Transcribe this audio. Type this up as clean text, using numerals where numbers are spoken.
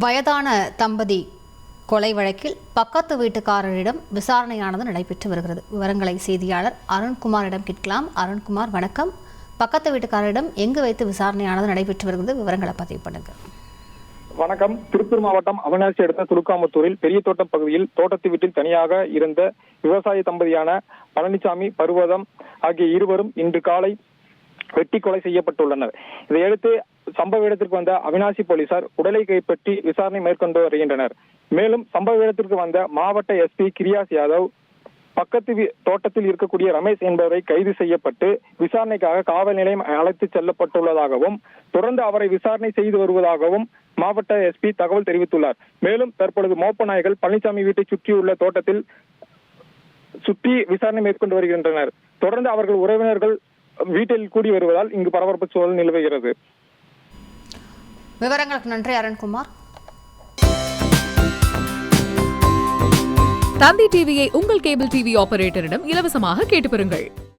வயதான தம்பதி கொலை வழக்கில் பக்கத்து வீட்டுக்காரரிடம் விசாரணையானது நடைபெற்று வருகிறது. விவரங்களை செய்தியாளர் அருண்குமாரிடம் கேட்கலாம். அருண்குமார், வணக்கம். பக்கத்து வீட்டுக்காரரிடம் எங்கு வைத்து விசாரணையானது நடைபெற்று வருகிறது, விவரங்களை பதிவு பண்ணுங்க. வணக்கம். திருப்பூர் மாவட்டம் அவிநாசி அடுத்த துலுக்காமுத்தூரில் பெரிய தோட்டம் பகுதியில் தோட்டத்து வீட்டில் தனியாக இருந்த விவசாய தம்பதியான பழனிசாமி, பர்வதம் ஆகிய இருவரும் இன்று காலை வெட்டி கொலை செய்யப்பட்டுள்ளனர். இதையடுத்து சம்பவ இடத்திற்கு வந்த அவிநாசி போலீசார் உடலை கைப்பற்றி விசாரணை மேற்கொண்டு வருகின்றனர். மேலும் சம்பவ இடத்திற்கு வந்த மாவட்ட எஸ்பி கிரியாஸ் யாதவ் பக்கத்து தோட்டத்தில் இருக்கக்கூடிய ரமேஷ் என்பவரை கைது செய்யப்பட்டு விசாரணைக்காக காவல் நிலையம் அழைத்து செல்லப்பட்டுள்ளதாகவும் தொடர்ந்து அவரை விசாரணை செய்து வருவதாகவும் மாவட்ட எஸ்பி தகவல் தெரிவித்துள்ளார். மேலும் தற்பொழுது மோப்ப நாய்கள் பழனிசாமி வீட்டை சுற்றியுள்ள தோட்டத்தில் சுற்றி விசாரணை மேற்கொண்டு வருகின்றனர். தொடர்ந்து அவர்கள் உறவினர்கள் வீட்டில் கூடி வருவதால் இங்கு பரபரப்பு சூழல் நிலவுகிறது. விவரங்களுக்கு நன்றி அருண்குமார். தந்தி டிவியை உங்கள் கேபிள் டிவி ஆபரேட்டரிடம் இலவசமாக கேட்டு பெறுங்கள்.